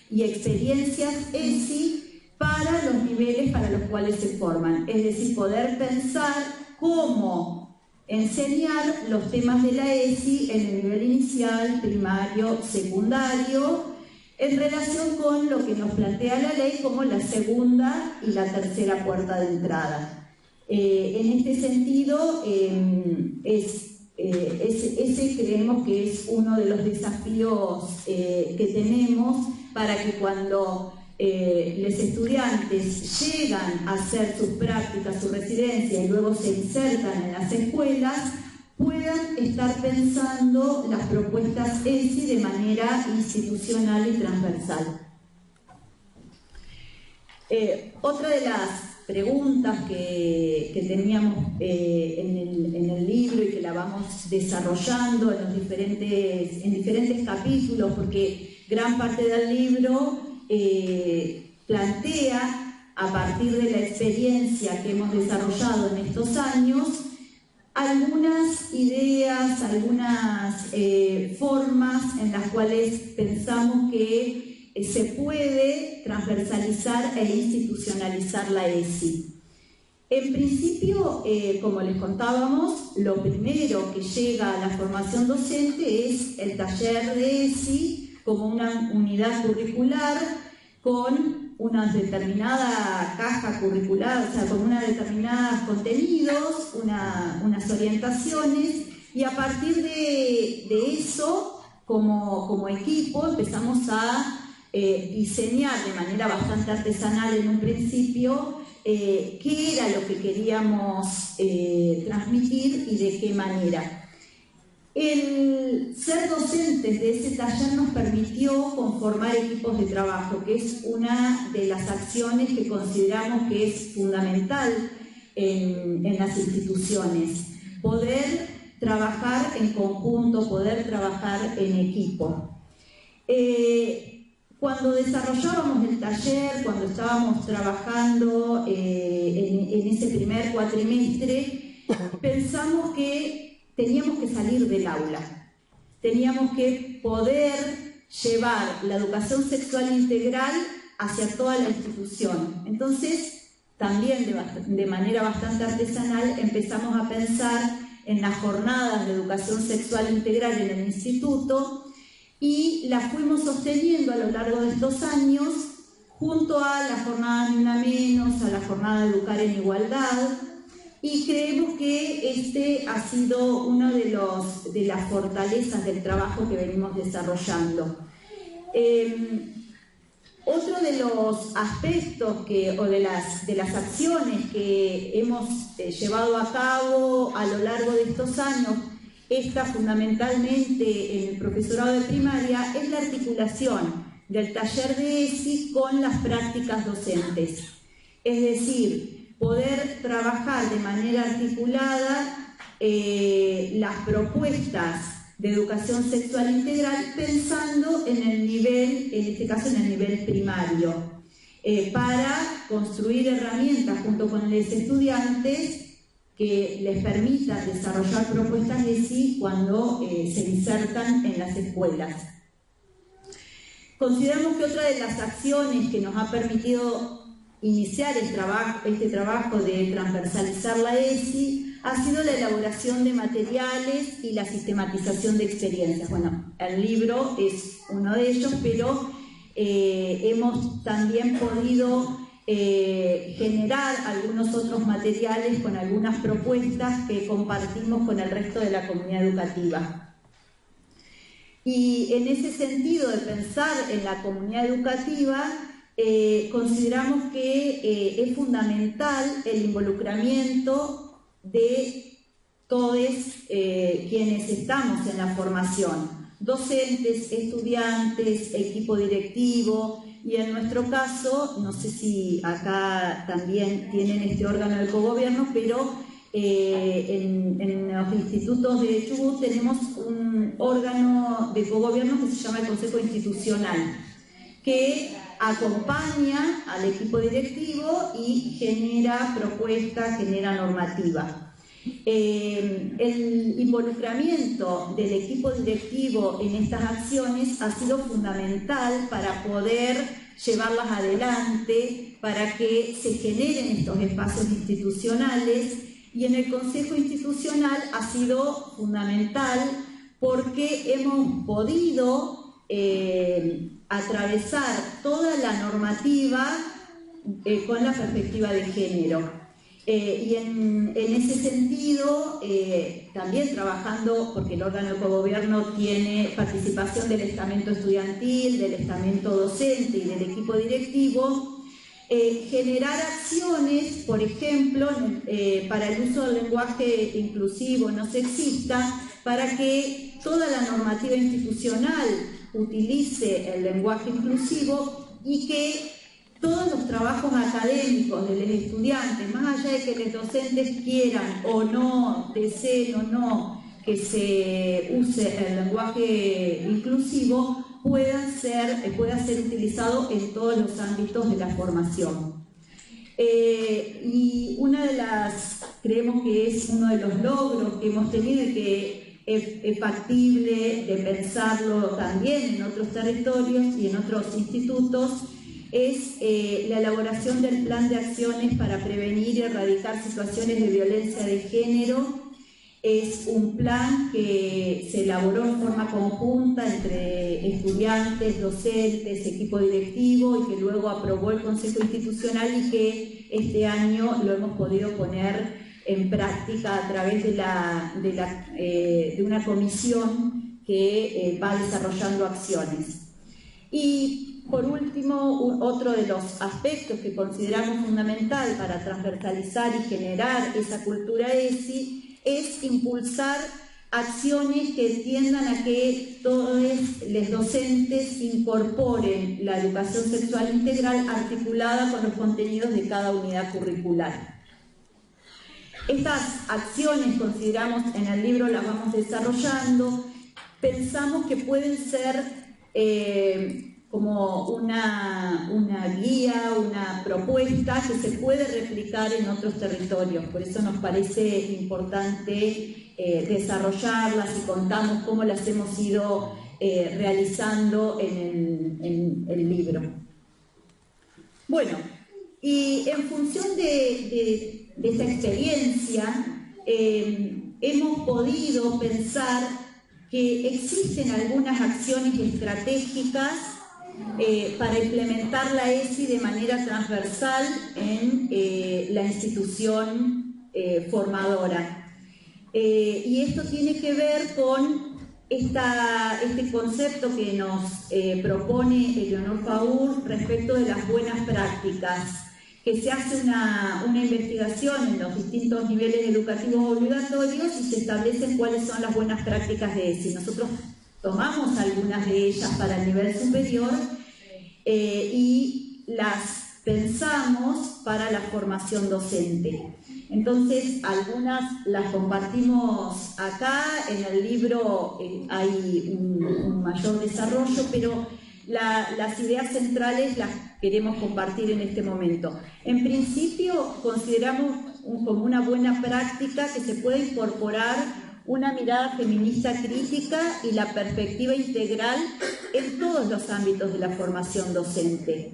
y experiencias ESI para los niveles para los cuales se forman. Es decir, poder pensar cómo enseñar los temas de la ESI en el nivel inicial, primario, secundario, en relación con lo que nos plantea la ley como la segunda y la tercera puerta de entrada. En este sentido, ese creemos que es uno de los desafíos que tenemos para que cuando los estudiantes llegan a hacer sus prácticas, su residencia y luego se insertan en las escuelas, puedan estar pensando las propuestas ESI de manera institucional y transversal. Otra de las preguntas que teníamos en el libro y que la vamos desarrollando en diferentes capítulos, porque gran parte del libro plantea, a partir de la experiencia que hemos desarrollado en estos años, algunas ideas, algunas formas en las cuales pensamos que se puede transversalizar e institucionalizar la ESI. En principio, como les contábamos, lo primero que llega a la formación docente es el taller de ESI como una unidad curricular con una determinada caja curricular, o sea, con unos determinados contenidos, unas orientaciones, y a partir de eso, como equipo, empezamos a diseñar de manera bastante artesanal en un principio qué era lo que queríamos transmitir y de qué manera. El ser docentes de ese taller nos permitió conformar equipos de trabajo, que es una de las acciones que consideramos que es fundamental en las instituciones. Poder trabajar en conjunto, poder trabajar en equipo. Cuando desarrollábamos el taller, cuando estábamos trabajando en ese primer cuatrimestre, pensamos que teníamos que salir del aula, teníamos que poder llevar la educación sexual integral hacia toda la institución. Entonces, también de manera bastante artesanal empezamos a pensar en las jornadas de educación sexual integral en el instituto y las fuimos sosteniendo a lo largo de estos años junto a la jornada Ni Una Menos, a la jornada de Educar en Igualdad, y creemos que este ha sido uno de las fortalezas del trabajo que venimos desarrollando. Otro de los aspectos o de las acciones que hemos llevado a cabo a lo largo de estos años, esta fundamentalmente en el profesorado de primaria, es la articulación del taller de ESI con las prácticas docentes. Es decir, poder trabajar de manera articulada las propuestas de educación sexual integral pensando en el nivel, en este caso en el nivel primario, para construir herramientas junto con los estudiantes que les permitan desarrollar propuestas de sí cuando se insertan en las escuelas. Consideramos que otra de las acciones que nos ha permitido iniciar este trabajo de transversalizar la ESI ha sido la elaboración de materiales y la sistematización de experiencias. Bueno, el libro es uno de ellos, pero hemos también podido generar algunos otros materiales con algunas propuestas que compartimos con el resto de la comunidad educativa. Y en ese sentido de pensar en la comunidad educativa, consideramos que es fundamental el involucramiento de todos quienes estamos en la formación, docentes, estudiantes, equipo directivo, y en nuestro caso, no sé si acá también tienen este órgano de cogobierno, pero en los institutos de Chubut tenemos un órgano de cogobierno que se llama el Consejo Institucional, que acompaña al equipo directivo y genera propuestas, genera normativa. El involucramiento del equipo directivo en estas acciones ha sido fundamental para poder llevarlas adelante, para que se generen estos espacios institucionales, y en el Consejo Institucional ha sido fundamental porque hemos podido atravesar toda la normativa con la perspectiva de género. Y en ese sentido, también trabajando, porque el órgano de cogobierno tiene participación del estamento estudiantil, del estamento docente y del equipo directivo, generar acciones, por ejemplo, para el uso del lenguaje inclusivo, no sexista, para que toda la normativa institucional utilice el lenguaje inclusivo y que todos los trabajos académicos de los estudiantes, más allá de que los docentes quieran o no, deseen o no que se use el lenguaje inclusivo, pueda ser utilizado en todos los ámbitos de la formación. Y creemos que es uno de los logros que hemos tenido y que es factible de pensarlo también en otros territorios y en otros institutos, es la elaboración del plan de acciones para prevenir y erradicar situaciones de violencia de género. Es un plan que se elaboró en forma conjunta entre estudiantes, docentes, equipo directivo, y que luego aprobó el Consejo Institucional, y que este año lo hemos podido poner en práctica a través de una comisión que va desarrollando acciones. Y por último, otro de los aspectos que consideramos fundamental para transversalizar y generar esa cultura ESI es impulsar acciones que tiendan a que todos los docentes incorporen la educación sexual integral articulada con los contenidos de cada unidad curricular. Estas acciones, consideramos, en el libro las vamos desarrollando, pensamos que pueden ser como una guía, una propuesta que se puede replicar en otros territorios. Por eso nos parece importante desarrollarlas, y contamos cómo las hemos ido realizando en el libro. Bueno, y en función de esta experiencia, hemos podido pensar que existen algunas acciones estratégicas para implementar la ESI de manera transversal en la institución formadora. Y esto tiene que ver con este concepto que nos propone Eleonor Faur respecto de las buenas prácticas, que se hace una investigación en los distintos niveles educativos obligatorios y se establecen cuáles son las buenas prácticas de ESI. Nosotros tomamos algunas de ellas para el nivel superior y las pensamos para la formación docente. Entonces, algunas las compartimos acá, en el libro hay un mayor desarrollo, pero las ideas centrales las queremos compartir en este momento. En principio, consideramos como una buena práctica que se puede incorporar una mirada feminista crítica y la perspectiva integral en todos los ámbitos de la formación docente,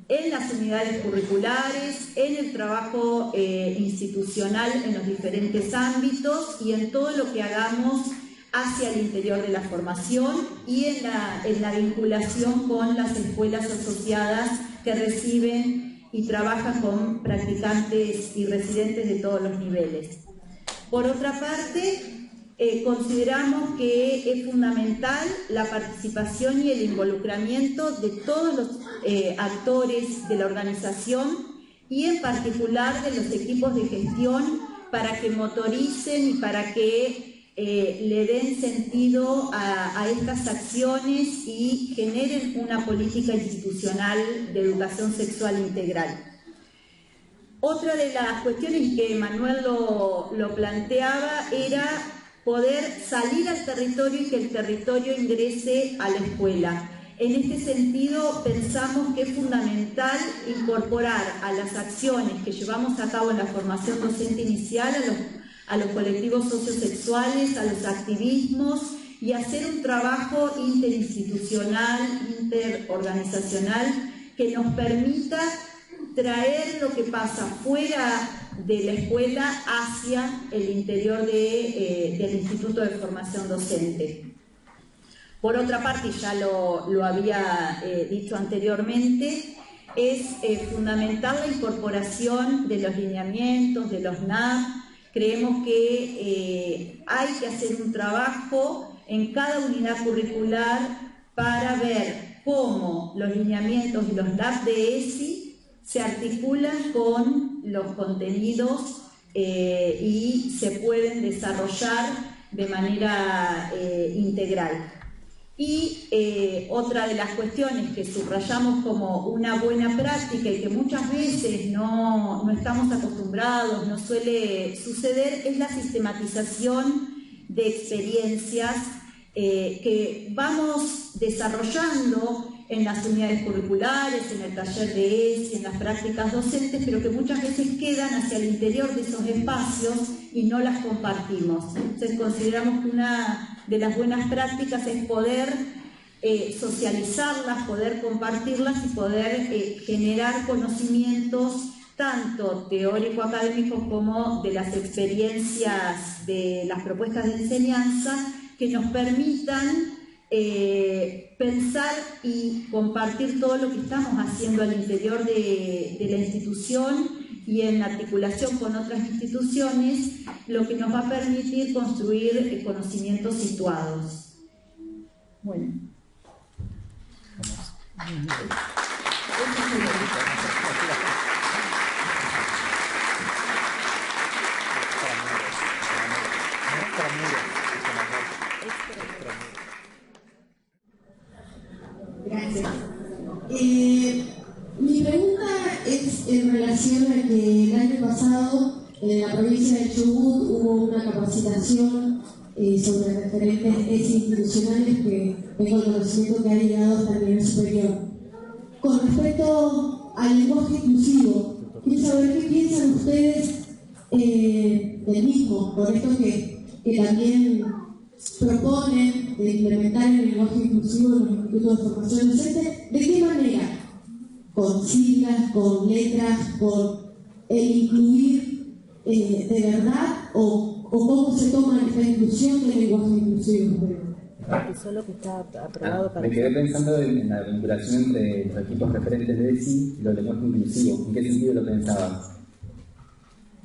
en las unidades curriculares, en el trabajo institucional en los diferentes ámbitos y en todo lo que hagamos hacia el interior de la formación y en la vinculación con las escuelas asociadas que reciben y trabajan con practicantes y residentes de todos los niveles. Por otra parte, consideramos que es fundamental la participación y el involucramiento de todos los actores de la organización y en particular de los equipos de gestión para que motoricen y para que le den sentido a estas acciones y generen una política institucional de educación sexual integral. Otra de las cuestiones que Manuel lo planteaba era poder salir al territorio y que el territorio ingrese a la escuela. En este sentido, pensamos que es fundamental incorporar a las acciones que llevamos a cabo en la formación docente inicial a los colectivos sociosexuales, a los activismos y hacer un trabajo interinstitucional, interorganizacional que nos permita traer lo que pasa fuera de la escuela hacia el interior del Instituto de Formación Docente. Por otra parte, ya lo había dicho anteriormente, es fundamental la incorporación de los lineamientos, de los NAP. Creemos que hay que hacer un trabajo en cada unidad curricular para ver cómo los lineamientos y los NAP de ESI se articulan con los contenidos y se pueden desarrollar de manera integral. Y otra de las cuestiones que subrayamos como una buena práctica y que muchas veces no estamos acostumbrados, no suele suceder, es la sistematización de experiencias que vamos desarrollando en las unidades curriculares, en el taller de ESI, en las prácticas docentes, pero que muchas veces quedan hacia el interior de esos espacios y no las compartimos. Entonces consideramos que una de las buenas prácticas es poder socializarlas, poder compartirlas y poder generar conocimientos tanto teórico-académicos como de las experiencias de las propuestas de enseñanza que nos permitan pensar y compartir todo lo que estamos haciendo al interior de la institución y en articulación con otras instituciones, lo que nos va a permitir construir conocimientos situados. Bueno. Gracias. Mi pregunta es en relación a que el año pasado en la provincia de Chubut hubo una capacitación sobre referentes institucionales que tengo el conocimiento que ha llegado hasta el nivel superior. Con respecto al lenguaje inclusivo, quiero saber qué piensan ustedes del mismo, por esto que también proponen de implementar el lenguaje inclusivo en los institutos de formación docente. ¿De qué manera? ¿Con siglas, con letras, con el incluir de verdad? ¿O cómo se toma esta inclusión del lenguaje inclusivo? Eso es lo que está aprobado para... Me quedé pensando en la vinculación entre los equipos referentes de ESI y los lenguajes inclusivos. ¿En qué sentido lo pensaba?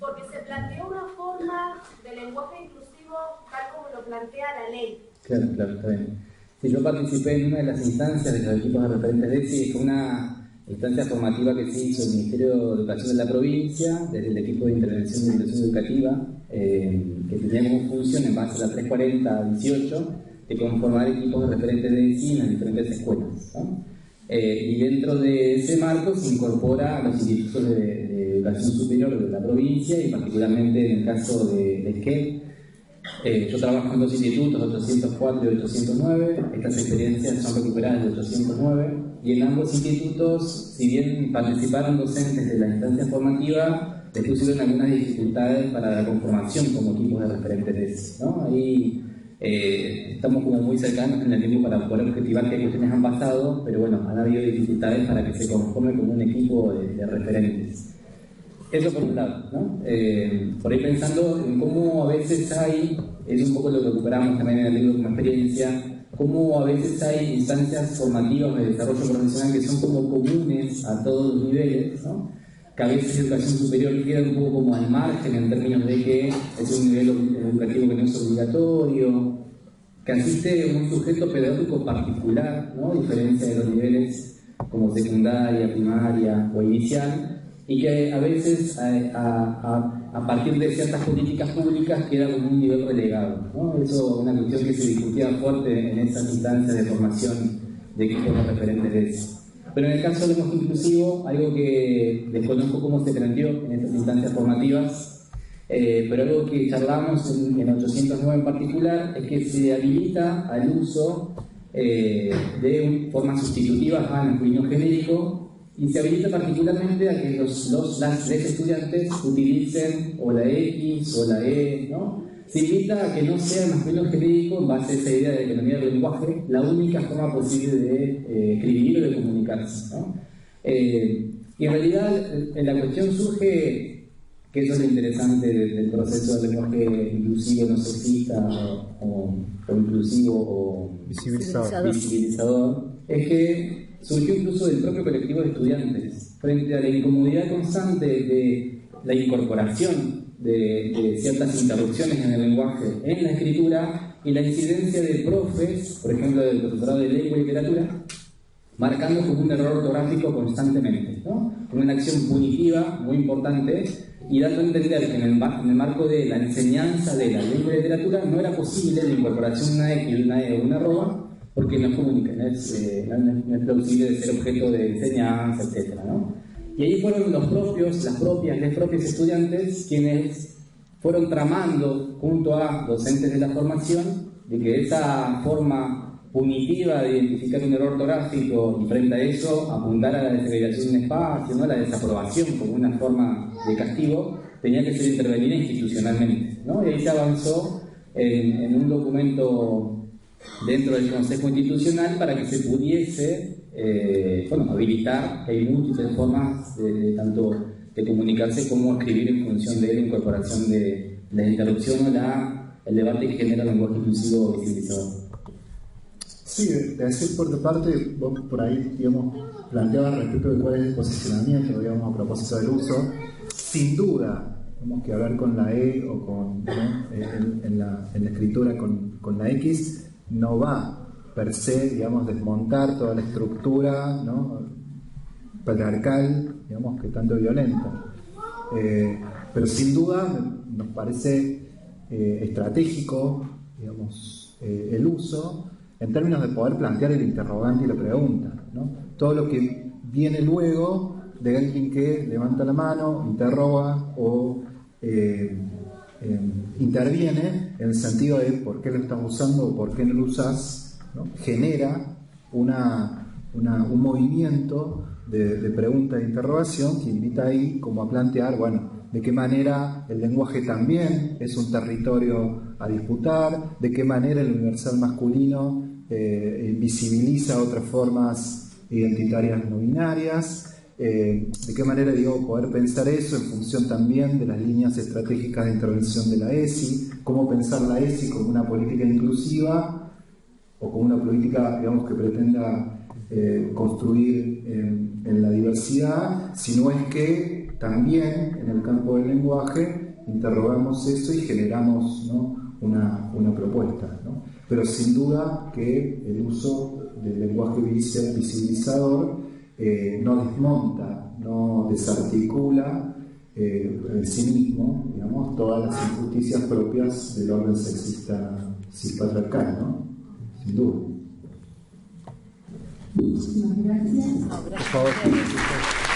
Porque se planteó una forma de lenguaje inclusivo tal como lo plantea la ley. Claro, está bien. Sí, yo participé en una de las instancias de los equipos de referentes de ESI, fue una instancia formativa que se hizo el Ministerio de Educación de la provincia, desde el equipo de intervención de inclusión educativa, que tenía como función, en base a la 340-18, de conformar equipos de referentes de ESI en las diferentes escuelas, ¿no? Y dentro de ese marco se incorpora a los institutos de educación superior de la provincia y particularmente en el caso de Esquel. Yo trabajo en dos institutos, 804 y 809. Estas experiencias son recuperadas de 809 y en ambos institutos, si bien participaron docentes de la instancia formativa, les pusieron algunas dificultades para la conformación como equipos de referentes, ¿no? Ahí estamos como muy cercanos en el tiempo para poder objetivar qué cuestiones han pasado, pero bueno, han habido dificultades para que se conforme como un equipo de referentes. Eso por un lado, ¿no? Por ahí pensando en cómo a veces hay, es un poco lo que recuperamos también en el libro como experiencia, cómo a veces hay instancias formativas de desarrollo profesional que son como comunes a todos los niveles, ¿no? Que a veces educación superior queda un poco como al margen en términos de que es un nivel educativo que no es obligatorio, que asiste un sujeto pedagógico particular, ¿no? A diferencia de los niveles como secundaria, primaria o inicial, y que a veces a partir de ciertas políticas públicas queda como un nivel relegado, ¿no? Eso es una cuestión que se discutía fuerte en esas instancias de formación de equipos de referentes de eso. Pero en el caso del lenguaje inclusivo, algo que desconozco cómo se planteó en estas instancias formativas, pero algo que charlamos en 809 en particular, es que se habilita al uso de formas sustitutivas al masculino genérico y se habilita particularmente a que los estudiantes utilicen o la X o la E, ¿no? Se invita a que no sea el masculino genérico en base a esa idea de economía del lenguaje la única forma posible de escribir o de comunicarse, ¿no? Y en realidad la cuestión surge, que eso es lo interesante del proceso del lenguaje inclusivo, no sexista o inclusivo o visibilizador, es que surgió incluso del propio colectivo de estudiantes frente a la incomodidad constante de la incorporación de ciertas interrupciones en el lenguaje en la escritura y la incidencia de profes, por ejemplo del profesorado de lengua y literatura, marcando como un error ortográfico constantemente, ¿no? Con una acción punitiva muy importante y dando a entender que en el marco de la enseñanza de la lengua y literatura no era posible la incorporación de una X, una E o una arroba, porque no comunica, no es plausible de ser objeto de enseñanza, etc., ¿no? Y ahí fueron los propios estudiantes quienes fueron tramando junto a docentes de la formación de que esa forma punitiva de identificar un error ortográfico y frente a eso apuntar a la desagregación de un espacio, ¿no? La desaprobación como una forma de castigo, tenía que ser intervenida institucionalmente, ¿no? Y ahí se avanzó en un documento dentro del Consejo Institucional para que se pudiese habilitar que hay múltiples formas tanto de comunicarse como escribir en función de la incorporación de la interrupción o el debate que genera el lenguaje inclusivo visibilizador. Sí, de decir por tu parte, vos por ahí, digamos, planteabas respecto de cuál es el posicionamiento, digamos, a propósito del uso. Sin duda, tenemos que hablar con la E o con, ¿no? en la escritura con la X, no va per se, digamos, desmontar toda la estructura, ¿no? Patriarcal, digamos, que tanto violenta. Pero sin duda nos parece estratégico, digamos, el uso en términos de poder plantear el interrogante y la pregunta, ¿no? Todo lo que viene luego de alguien que levanta la mano, interroga o interviene en el sentido de por qué lo estás usando o por qué no lo usas, ¿no? Genera un movimiento de pregunta e interrogación que invita ahí como a plantear, bueno, de qué manera el lenguaje también es un territorio a disputar, de qué manera el universal masculino visibiliza otras formas identitarias no binarias, de qué manera, digo, poder pensar eso en función también de las líneas estratégicas de intervención de la ESI, cómo pensar la ESI como una política inclusiva o como una política, digamos, que pretenda construir en la diversidad, sino es que también en el campo del lenguaje interrogamos eso y generamos, ¿no? una propuesta, ¿no? Pero sin duda que el uso del lenguaje visibilizador no desmonta, no desarticula en sí mismo, digamos, todas las injusticias propias del orden sexista cispatriarcal, ¿no? Sin duda. Muchísimas gracias. No, gracias.